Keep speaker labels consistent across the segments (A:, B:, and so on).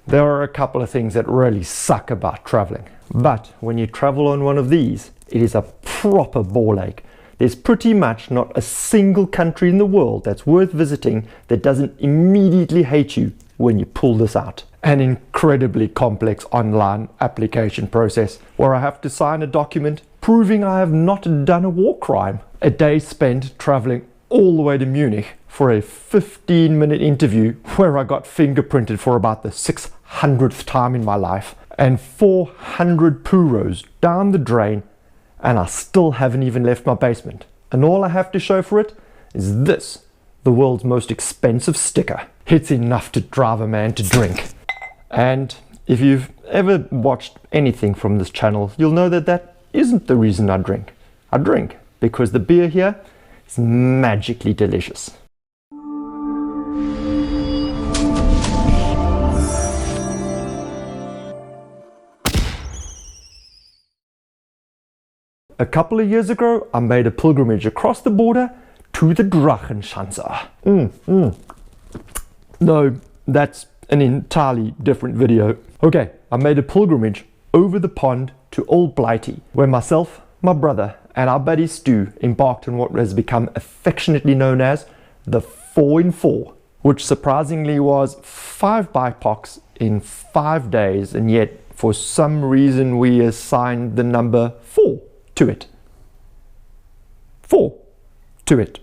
A: There are a couple of things that really suck about traveling. But when you travel on one of these, it is a proper ball ache. There's pretty much not a single country in the world that's worth visiting that doesn't immediately hate you when you pull this out. An incredibly complex online application process where I have to sign a document proving I have not done a war crime. A day spent traveling all the way to Munich for a 15-minute interview where I got fingerprinted for about the 600th time in my life, and 400 puros down the drain, and I still haven't even left my basement. And all I have to show for it is this, the world's most expensive sticker. It's enough to drive a man to drink. And if you've ever watched anything from this channel, you'll know that that isn't the reason I drink. I drink because the beer here is magically delicious. A couple of years ago, I made a pilgrimage across the border to the Drachenschanze. No, that's an entirely different video. Okay, I made a pilgrimage over the pond to Old Blighty, where myself, my brother, and our buddy Stu embarked on what has become affectionately known as the 4-in-4, which surprisingly was 5 bike parks in 5 days, and yet for some reason we assigned the number 4 to it. 4 to it.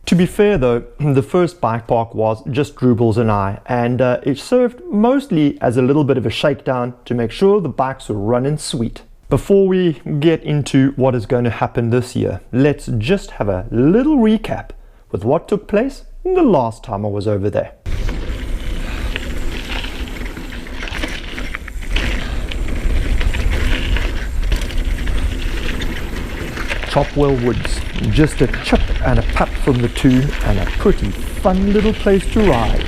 A: To be fair though, the first bike park was just Drupals and I, and it served mostly as a little bit of a shakedown to make sure the bikes were running sweet. Before we get into what is going to happen this year, let's just have a little recap with what took place the last time I was over there. Chopwell Woods, just a chip and a putt from the two, and a pretty fun little place to ride.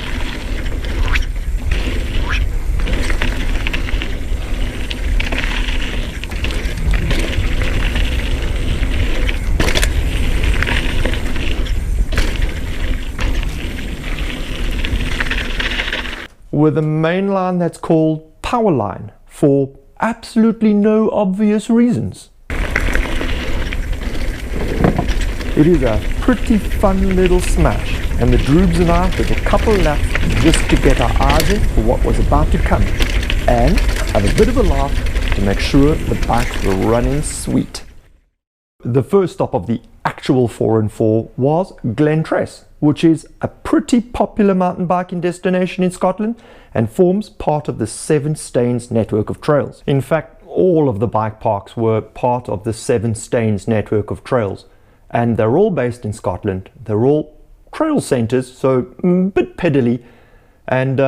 A: With a main line that's called Power Line for absolutely no obvious reasons. It is a pretty fun little smash, and the Droobs and I took a couple laps just to get our eyes in for what was about to come, and have a bit of a laugh to make sure the bikes were running sweet. The first stop of the actual 4-in-4 was Glentress, which is a pretty popular mountain biking destination in Scotland and forms part of the Seven Stains network of trails. In fact, all of the bike parks were part of the Seven Stains network of trails. And they're all based in Scotland. They're all trail centres, so a bit pedally, and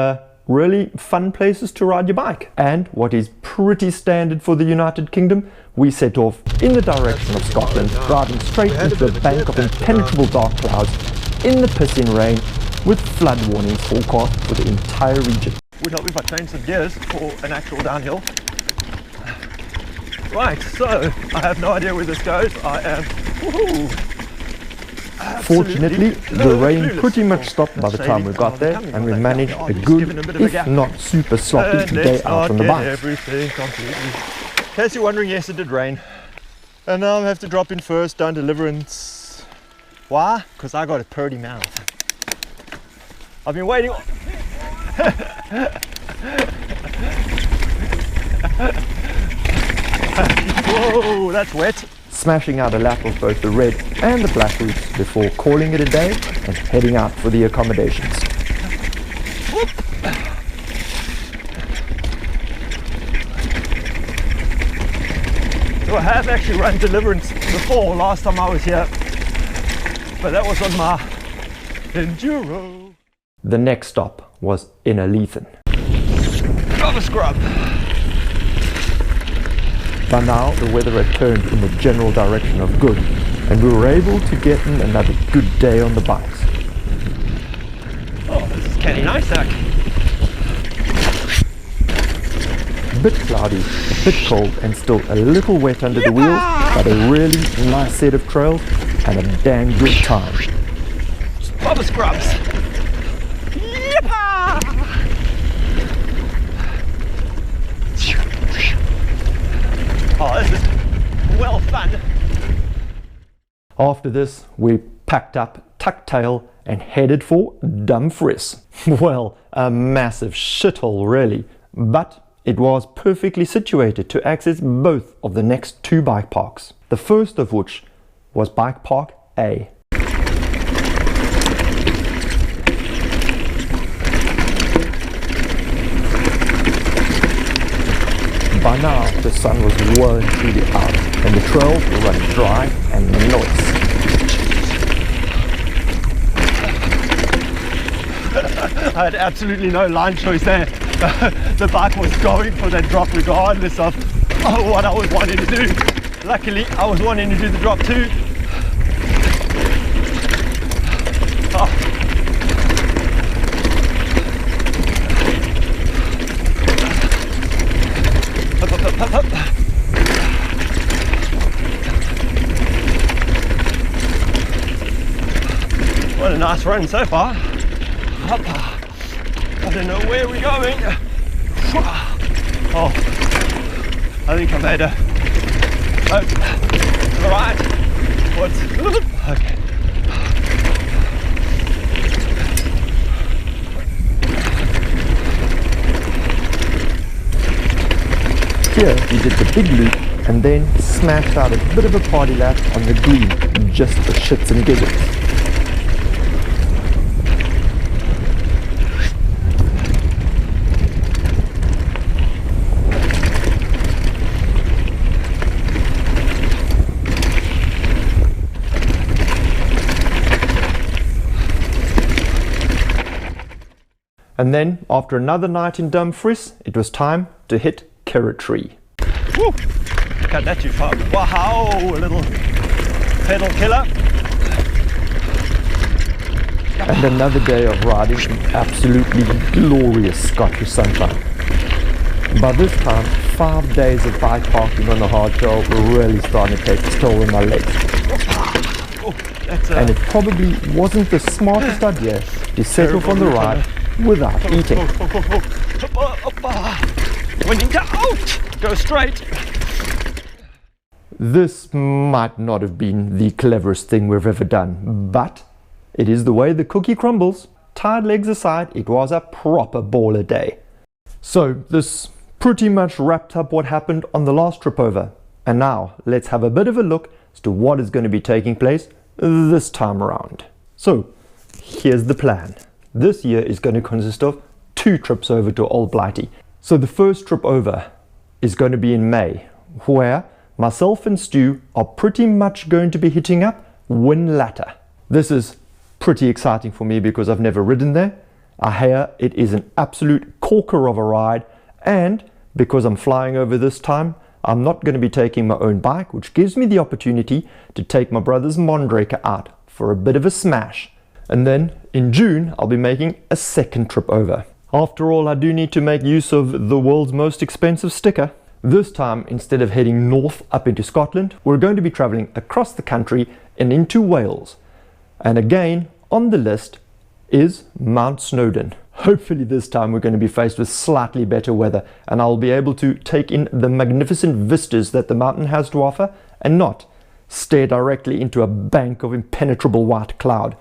A: really fun places to ride your bike. And what is pretty standard for the United Kingdom, we set off in the direction of Scotland, driving straight into a bank of impenetrable dark clouds in the pissing rain, with flood warnings forecast for the entire region.
B: Would help if I changed some gears for an actual downhill. Right, so I have no idea where this goes. I am
A: fortunately, the rain pretty much stopped by the time we got there, and we managed a good, if not super sloppy day out on the bikes.
B: Everything completely. In case you're wondering, yes, it did rain. And now I have to drop in first down Deliverance. Why? Because I got a purdy mouth. I've been waiting. Whoa, that's wet.
A: Smashing out a lap of both the red and the black routes before calling it a day and heading out for the accommodations.
B: Whoop. So I have actually run Deliverance before, last time I was here, but that was on my Enduro.
A: The next stop was Innerleithen.
B: Got a scrub.
A: By now, the weather had turned in the general direction of good, and we were able to get in another good day on the bikes.
B: Oh, this is Kenny Nysack.
A: A bit cloudy, a bit cold, and still a little wet under the wheels, but a really nice set of trails and a dang good time.
B: Bubba scrubs. Yippah!
A: After this, we packed up, tucked tail, and headed for Dumfries. Well, a massive shithole really, but it was perfectly situated to access both of the next two bike parks. The first of which was Bike Park A. By now, the sun was well and truly out, and the trails were running dry and moist.
B: I had absolutely no line choice there. The bike was going for that drop regardless of what I was wanting to do. Luckily, I was wanting to do the drop too. Oh. Up, up, up, up, up. What a nice run so far. Up. I don't know where we're going. Oh, I think I made a to the right. What's okay?
A: Here we did the big loop and then smashed out a bit of a party lap on the green just for shits and giggles. And then, after another night in Dumfries, it was time to hit Kirroughtree.
B: Woo! Cut that too far. Wow, a little pedal killer.
A: And another day of riding in absolutely glorious Scottish sunshine. By this time, 5 days of bike parking on the hard trail were really starting to take its toll on my legs.
B: Oh,
A: and it probably wasn't the smartest idea to set off on the ride without eating.
B: When you go out, go straight.
A: This might not have been the cleverest thing we've ever done, but it is the way the cookie crumbles. Tired legs aside, it was a proper baller day. So this pretty much wrapped up what happened on the last trip over. And now let's have a bit of a look as to what is going to be taking place this time around. So here's the plan. This year is going to consist of 2 trips over to Old Blighty. So the first trip over is going to be in May, where myself and Stu are pretty much going to be hitting up Whinlatter. This is pretty exciting for me because I've never ridden there. I hear it is an absolute corker of a ride, and because I'm flying over this time, I'm not going to be taking my own bike, which gives me the opportunity to take my brother's Mondraker out for a bit of a smash. And then in June, I'll be making a second trip over. After all, I do need to make use of the world's most expensive sticker. This time, instead of heading north up into Scotland, we're going to be traveling across the country and into Wales. And again, on the list is Mount Snowdon. Hopefully this time we're going to be faced with slightly better weather and I'll be able to take in the magnificent vistas that the mountain has to offer and not stare directly into a bank of impenetrable white cloud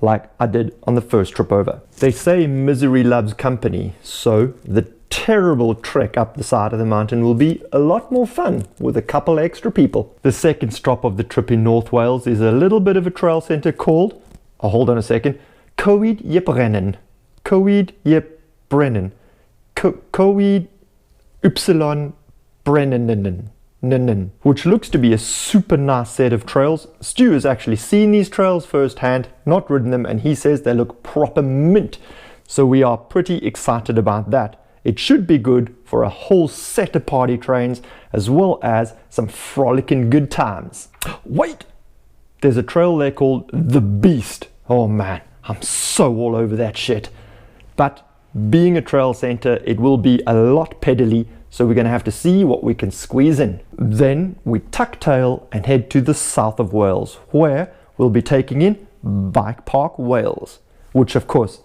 A: like I did on the first trip over. They say misery loves company, so the terrible trek up the side of the mountain will be a lot more fun with a couple extra people. The second stop of the trip in North Wales is a little bit of a trail centre called, hold on a second, Coed Y Brennin. Coed Y Brennin. Coed Y Brennin. Which looks to be a super nice set of trails. Stu has actually seen these trails firsthand, not ridden them, and he says they look proper mint. So we are pretty excited about that. It should be good for a whole set of party trains as well as some frolicking good times. Wait! There's a trail there called The Beast. Oh man, I'm so all over that shit. But being a trail centre, it will be a lot pedally, so we're going to have to see what we can squeeze in. Then we tuck tail and head to the south of Wales, where we'll be taking in Bike Park Wales, which of course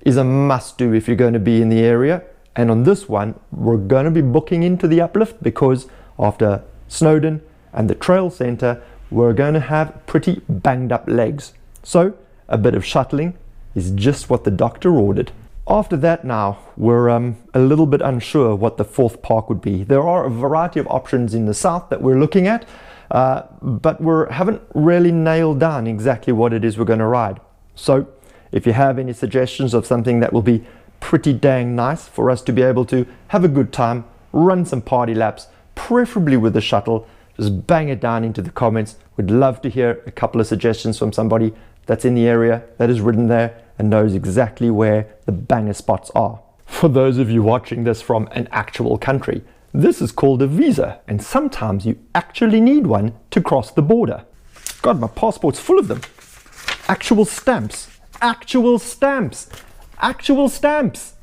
A: is a must do if you're going to be in the area. And on this one, we're going to be booking into the uplift because after Snowdon and the trail centre, we're going to have pretty banged up legs. So a bit of shuttling is just what the doctor ordered. After that now, we're a little bit unsure what the fourth park would be. There are a variety of options in the south that we're looking at, but we haven't really nailed down exactly what it is we're going to ride. So if you have any suggestions of something that will be pretty dang nice for us to be able to have a good time, run some party laps, preferably with the shuttle, just bang it down into the comments. We'd love to hear a couple of suggestions from somebody that's in the area, that has ridden there and knows exactly where the banger spots are. For those of you watching this from an actual country, this is called a visa, and sometimes you actually need one to cross the border. God, my passport's full of them. Actual stamps, actual stamps, actual stamps.